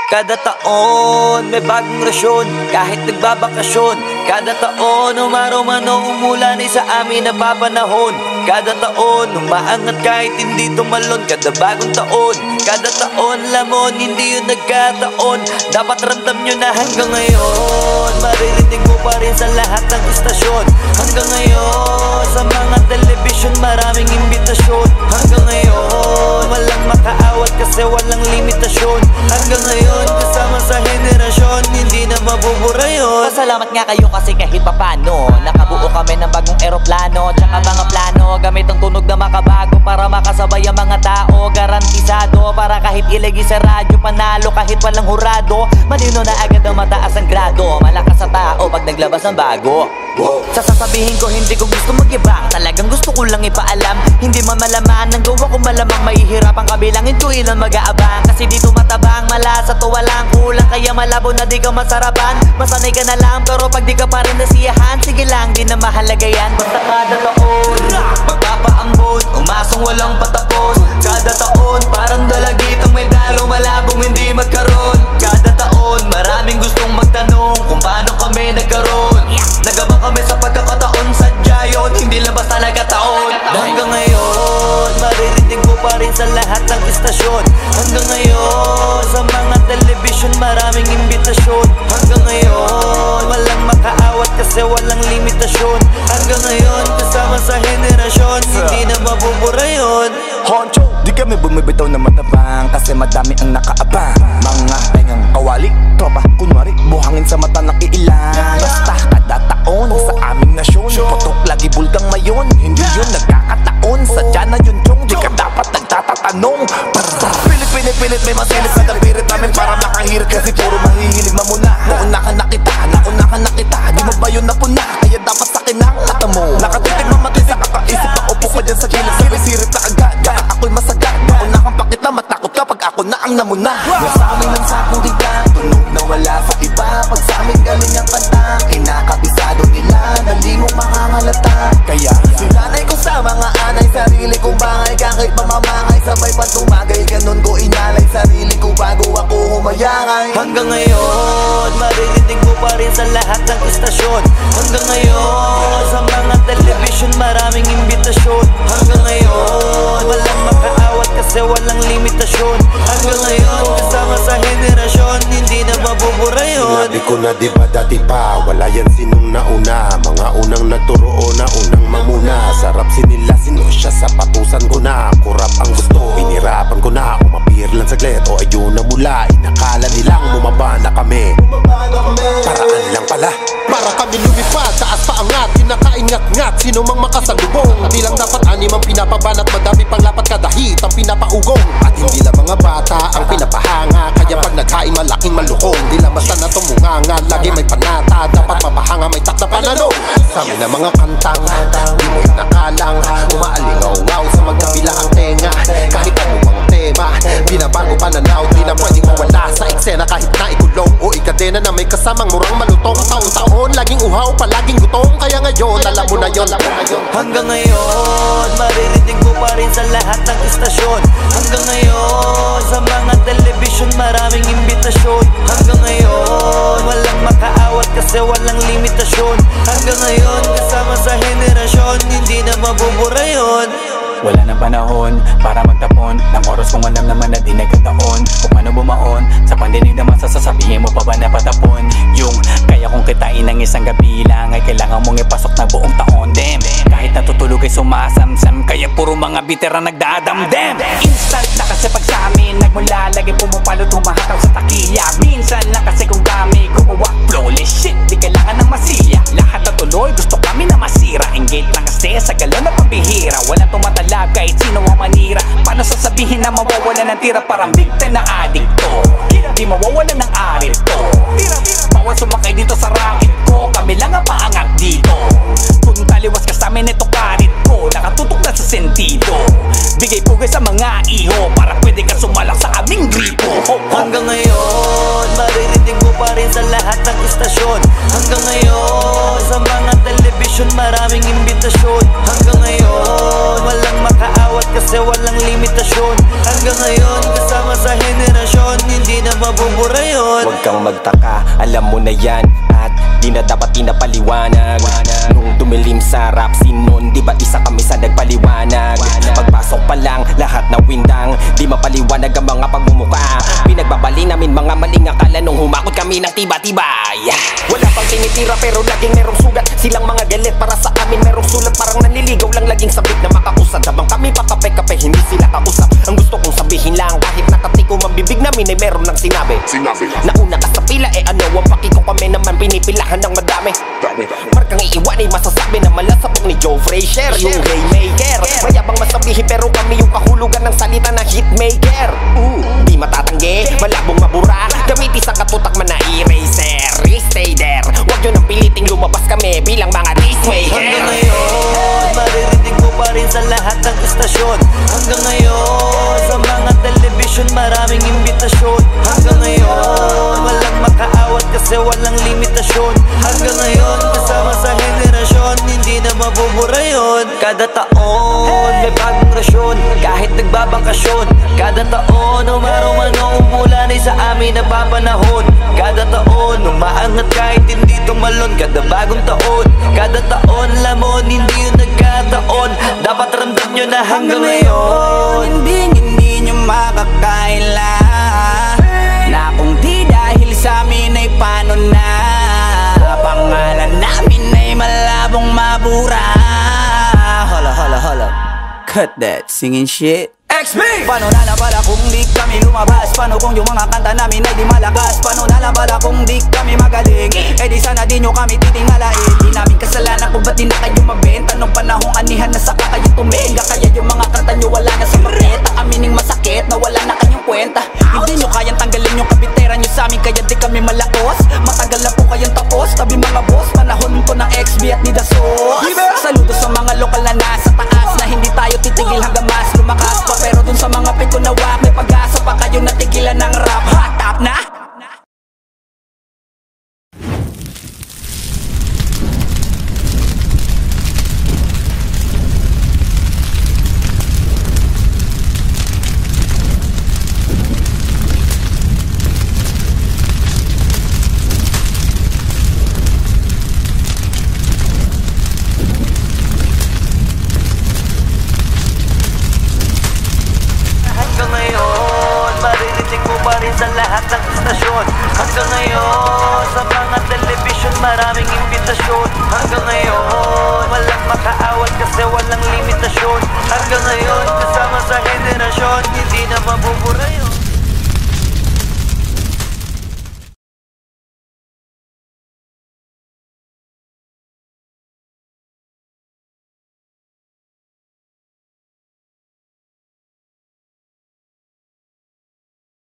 Kada taon may bagong rasyon, kahit nagbabakasyon. Kada taon umaraw man o umulan ay sa amin napapanahon. Kada taon umaangat kahit hindi tumalon. Kada bagong taon, kada taon lamon, hindi yun nagkataon. Dapat ramdam nyo na hanggang ngayon maririnig mo pa rin sa lahat ng istasyon. Hanggang ngayon sa mga telebisyon maraming imbitasyon. Hanggang ngayon walang makaawat kasi walang limitasyon. Hanggang ngayon kasama sa henerasyon, hindi na mabubura yun. Pasalamat nga kayo kasi kahit papano nakabuo kami ng bagong eroplano. Tsaka mga plano gamit ang tunog na makabago para makasabay ang mga tao. Garantisado para kahit ilagi sa radyo panalo kahit walang hurado. Malino na agad ang mataas ang grado. Malakas sa tao pag naglabas ng bago. Sasasabihin ko hindi ko gusto mag-iba, talagang gusto ko lang ipaalam. Hindi man malaman ang gawa ko malamang mahihirapan kabilangin ko ilan mag-aabang. Kasi dito matabang, malasa to walang kulang. Kaya malabo na di ka masarapan. Masanay ka na lang pero pag di ka pa rin nasiyahan, sige lang di na mahalaga yan. Basta kada taon magpapaambon, umasong walang patapon. Kada taon parang dalagitang may dalo, malabong hindi magkaroon. Kada taon maraming gustong magtanong kung paano kami nagkaroon. Nagabang kami sa pagkakataon, sadya yun, hindi lang basta nagkataon. Hanggang ngayon maririnig mo pa rin sa lahat ng istasyon. Hanggang ngayon sa mga telebisyon maraming imbitasyon. Hanggang ngayon walang makaawat kasi walang limitasyon. Hanggang ngayon kasama sa henerasyon, hindi na mabubura yun. Honcho, di kami bumibitaw na matabang kasi madami ang nakaabang. Mga pengang kawali, tropa, kunwari, buhangin sa mata ng iilan. Basta kada taon sa aming nasyon, putok lagi bulgang mayon. Hindi yun nagkakataon, sadya na yun chong. Di ka dapat nagtatatanong. Pilit may masilip na dapirit namin para makahirit. Kasi puro mahihilig mamuna. Nauna ka na kita, di mo ba yun napuna? Kaya dapat sa akin ang mata mo. Nakatitig mamatis sa kakaisip, naupo ka dyan sa gilid. Sirip na agad, kaya ako'y masagad. Nauna kang pakita, matakot ka pag ako na ang namuna. Nasa amin ang sakulitan, tunog na wala sa iba. Pag sa amin galing ang kanta, kinakabisado nila, dali mo makakalata. Kaya sinanay ko sa mga anay, sarili kong bangay. Kahit mamamangay, sabay pa tumagay. Ganun ko inalay sarili ko bago ako humayangay. Hanggang ngayon maririnig mo pa rin sa lahat ng istasyon. Hanggang ngayon sa mga telebisyon maraming imbitasyon. Hanggang ngayon walang makaawat kasi walang limitasyon. Hanggang ngayon kasama sa henerasyon, hindi na mabubura yun. Sinabi ko na diba dati pa, wala yan sinong nauna. Mga unang nagturo o na unang mamuna. Sarap sinila sino siya sa patusan ko na. Kurap ang gusto, inirapan ko na. Umapir lang saglit o ayun na mula. Inakala nilang bumaba na kami. Paraan lang pala. Para kami lumipad, taas pa angat, kinakaingat-ngat, sino mang makasalubong. Di lang dapat anim ang pinapabanat, madami pang lapat kada hit ang pinapaugong. At hindi lang mga bata ang pinapahanga, kaya pag naghain malaking malukong. Di lang basta na tumunganga, lagi may panata, dapat mapahanga may takda panalo. Sa amin na mga kantang, di mo inakalang, umaalingaw-ngaw sa magkabila ang tenga. Kahit anumang tema, binabago pananaw, di na pwedeng mawala sa eksena. Kahit na ikulong o ikadena na may kasamang murang malutong. Taon-taon, laging uhaw, palaging gutom. Kaya ngayon, alam mo na yun. Hanggang ngayon maririnig mo pa rin sa lahat ng istasyon. Hanggang ngayon sa mga telebisyon maraming imbitasyon. Hanggang ngayon walang makaawat kasi walang limitasyon. Hanggang ngayon kasama sa henerasyon, hindi na mabubura yun. Wala nang panahon para magtapon ng oras kung alam naman na di nagkataon. Kung ano bumaon, sa pandinig naman sasabihin mo pa ba na patapon. Yung kaya kung kitain ng isang gabi lang ay kailangan mong ipasok na buong taon. Damn, kahit natutulog ay sumasamsam, kaya puro mga bitera nagdadamdam. Instant na kasi pag sa amin nagmula, lagi pumapalo tumahataw sa takiya. Minsan lang kasi kung kami gumawa flawless shit, di kailangan ng masilya. Lahat na tuloy gusto kami na masira. Engage lang kasi sa galon na pambihira. Walang tumatalab kahit sino ang manira. Paano sasabihin na mawawala ng tira? Parang victim na adikto, di mawawala ng arit to. Bawal sumakay dito sa racket ko, kami lang ang paangat dito. Kung taliwas ka sa amin ito karit ko, nakatutok na sa sentido. Bigay pugay sa mga iho para pwede ka sumalak sa aming gripo. Hanggang ngayon maririnig mo pa rin sa lahat ng istasyon. Hanggang ngayon sa mga telebisyon maraming imbitasyon. Hanggang ngayon walang makaawat kasi walang limitasyon. Hanggang ngayon kasama sa henerasyon, hindi na mabubura kang magtaka, alam mo na yan at di na dapat pinapaliwanag. Nung dumilim sa rap scene nun, di ba isa kami sa nagpaliwanag? Pagpasok pa lang, lahat na windang, di mapaliwanag ang mga pagmumuka. Pinagbabali namin mga maling akala nung humakot kami ng tiba-tibay. Wala pang tinitira pero laging merong sugat. Silang mga galit para sa amin merong sulat. Parang nanliligaw lang laging sabik na makakusad. Habang kami pakape-kape, hindi sila kausap. Ang gusto kong sabihin lang, kahit nakatikom ang bibig namin ay meron ng sinabi. Nauna ka sa pila, ano ang paki ko, kami naman pinipilahan ng madami. Markang iiwan ay masasabi na malasapok ni Joe Frazier, yung Rainmaker. Mayabang masabihin pero kami yung kahulugan ng salita na hitmaker. Di matatanggi, malabong mabura, gamitin sa katutak man na eraser. Stay there, wag nyo nang piliting lumabas kami bilang mga dismaker. Hanggang ngayon, maririnig mo pa rin sa lahat ng istasyon. Hanggang ngayon, sa mga television maraming imbitasyon. Hanggang ngayon, walang makaawat kasi walang limitasyon. Hanggang ngayon, kasama sa henerasyon, hindi na mabubura yun. Kada taon, may bagong rasyon, kahit nagbabakasyon. Kada taon, umaro-mano umulan ay sa amin napapanahon. Kada taon, umaangat kahit hindi tumalon. Kada bagong taon, kada taon lamon, hindi yun nagkataon. Dapat ramdam nyo na hanggang ngayon Hindi nyo makakaila na kung di dahil sa amin ay paano na. Pangalan namin ay malabong mabura. Hala cut that singing shit. Paano na lang pala kung di kami lumabas? Paano kung yung mga kanta namin ay di malakas? Paano na lang pala kung di kami magaling? Eh di sana di nyo kami titingalain. Di namin kasalanan kung ba't di na kayo mabenta. Nung panahong anihan na saka kayo tumenga. Kaya yung mga kanta nyo wala na sa mareta. Amining masakit na wala na kayong kwenta. Hindi nyo kayang tanggalin yung kapitera nyo sa amin, kaya di kami malaos. Matagal na po kayong tapos, tabi mga boss. Panahon ko ng XB at ni Dasos. Saludo sa mga lokal na nasa taas, na hindi tayo titigil hanggang mas lumakas pa. Pero dun sa mga piko na wak, may pag-asa pa kayo natigilan ng rap. Hot top na! Sa lahat ng istasyon. Hanggang ngayon, sa mga television maraming imbitasyon. Hanggang ngayon, walang makaawat kasi walang limitasyon. Hanggang ngayon, kasama sa henerasyon, hindi na mabubura yun.